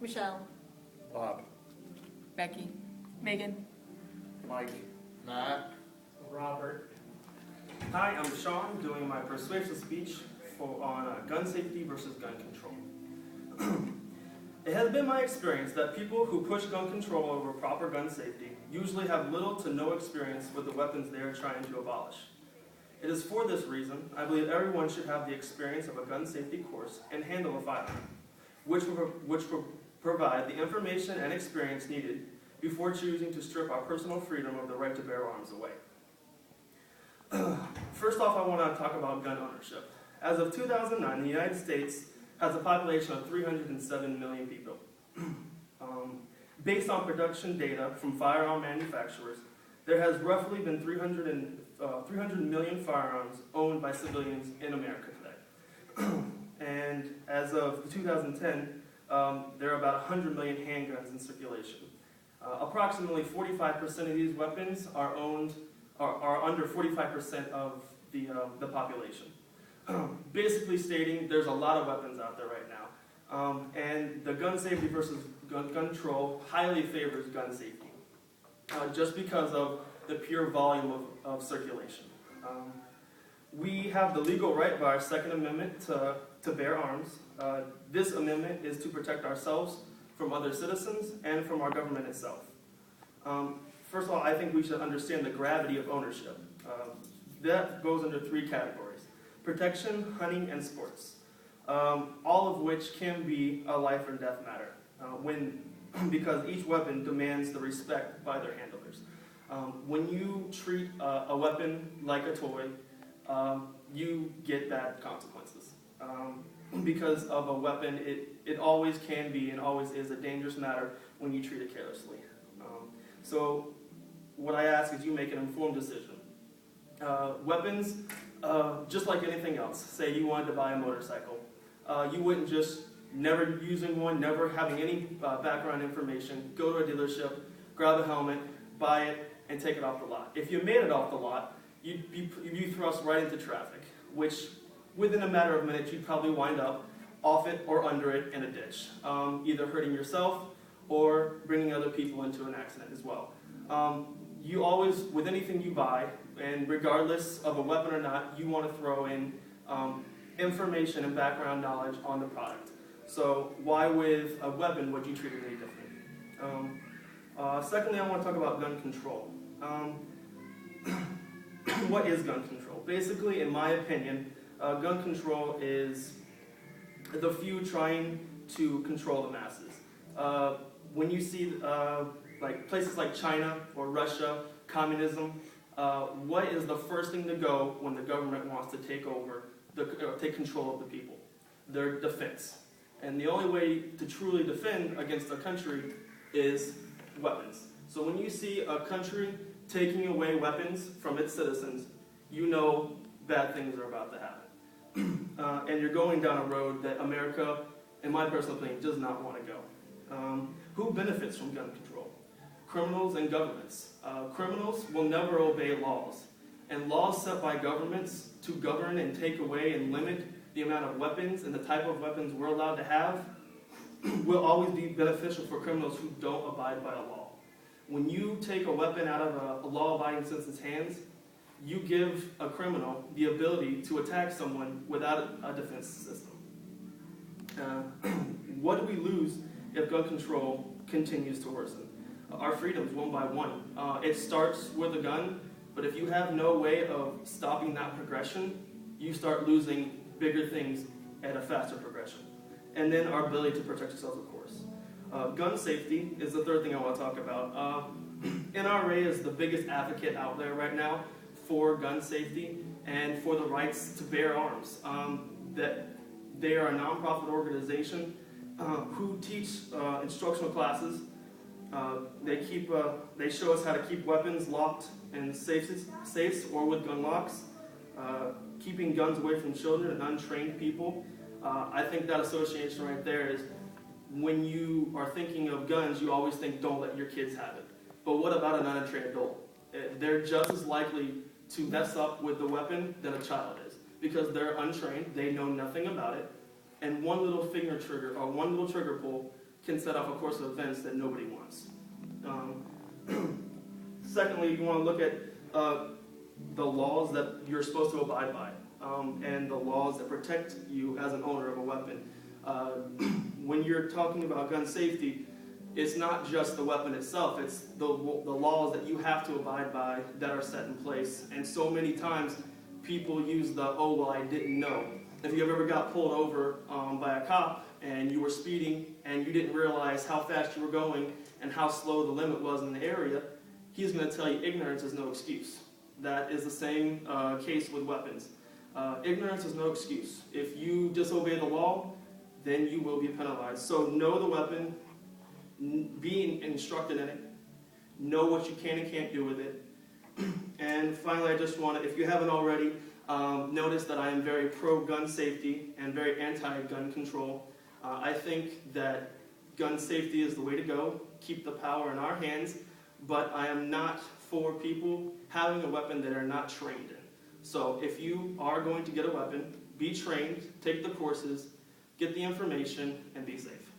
Michelle. Bob. Becky. Megan. Mike. Matt. Robert. Hi, I'm Sean, doing my persuasive speech on gun safety versus gun control. It has been my experience that people who push gun control over proper gun safety usually have little to no experience with the weapons they are trying to abolish. It is for this reason I believe everyone should have the experience of a gun safety course and handle a firearm, which will provide the information and experience needed before choosing to strip our personal freedom of the right to bear arms away. First off, I want to talk about gun ownership. As of 2009, the United States has a population of 307 million people. Based on production data from firearm manufacturers, there has roughly been 300 million firearms owned by civilians in America today. And as of 2010, there are about 100 million handguns in circulation. Approximately 45% of these weapons are under 45% of the population. Basically stating there's a lot of weapons out there right now. And the gun safety versus gun control highly favors gun safety, just because of the pure volume of circulation. We have the legal right by our Second Amendment to bear arms. This amendment is to protect ourselves from other citizens and from our government itself. First of all, I think we should understand the gravity of ownership. That goes under three categories: protection, hunting, and sports, all of which can be a life or death matter because each weapon demands the respect by their handlers. When you treat a weapon like a toy, you get bad consequences. Because of a weapon, it always can be and always is a dangerous matter when you treat it carelessly. So what I ask is you make an informed decision. Weapons, just like anything else, say you wanted to buy a motorcycle, you wouldn't just never using one, never having any background information, go to a dealership, grab a helmet, buy it, and take it off the lot. If you made it off the lot, you'd be thrust right into traffic, which within a matter of minutes you'd probably wind up off it or under it in a ditch, either hurting yourself or bringing other people into an accident as well. You always, with anything you buy, and regardless of a weapon or not, you want to throw in information and background knowledge on the product. So why with a weapon would you treat it any different? Secondly, I want to talk about gun control. What is gun control? Basically, in my opinion, gun control is the few trying to control the masses. When you see like places like China or Russia, communism, what is the first thing to go when the government wants to take control of the people? Their defense. And the only way to truly defend against a country is weapons. So when you see a country taking away weapons from its citizens, you know bad things are about to happen. And you're going down a road that America, in my personal opinion, does not want to go. Who benefits from gun control? Criminals and governments. Criminals will never obey laws. And laws set by governments to govern and take away and limit the amount of weapons and the type of weapons we're allowed to have will always be beneficial for criminals who don't abide by a law. When you take a weapon out of a law-abiding citizen's hands, you give a criminal the ability to attack someone without a defense system. What do we lose if gun control continues to worsen? Our freedoms, one by one. It starts with a gun, but if you have no way of stopping that progression, you start losing bigger things at a faster progression. And then our ability to protect ourselves, of course. Gun safety is the third thing I want to talk about. NRA is the biggest advocate out there right now for gun safety and for the rights to bear arms. That they are a nonprofit organization who teach instructional classes. They show us how to keep weapons locked in safes or with gun locks, keeping guns away from children and untrained people. I think that association right there is, when you are thinking of guns, you always think, don't let your kids have it. But what about an untrained adult? They're just as likely to mess up with the weapon than a child is, because they're untrained, they know nothing about it, and one little finger trigger or one little trigger pull can set off a course of events that nobody wants. Secondly, you want to look at the laws that you're supposed to abide by, and the laws that protect you as an owner of a weapon. When you're talking about gun safety, it's not just the weapon itself, it's the laws that you have to abide by that are set in place. And so many times, people use the, oh, well, I didn't know. If you ever got pulled over by a cop and you were speeding and you didn't realize how fast you were going and how slow the limit was in the area, he's going to tell you ignorance is no excuse. That is the same case with weapons. Ignorance is no excuse. If you disobey the law, then you will be penalized. So know the weapon, be instructed in it, know what you can and can't do with it. And finally, I just want to, if you haven't already, notice that I am very pro-gun safety and very anti-gun control. I think that gun safety is the way to go. Keep the power in our hands, but I am not for people having a weapon that are not trained in. So if you are going to get a weapon, be trained, take the courses, get the information, and be safe.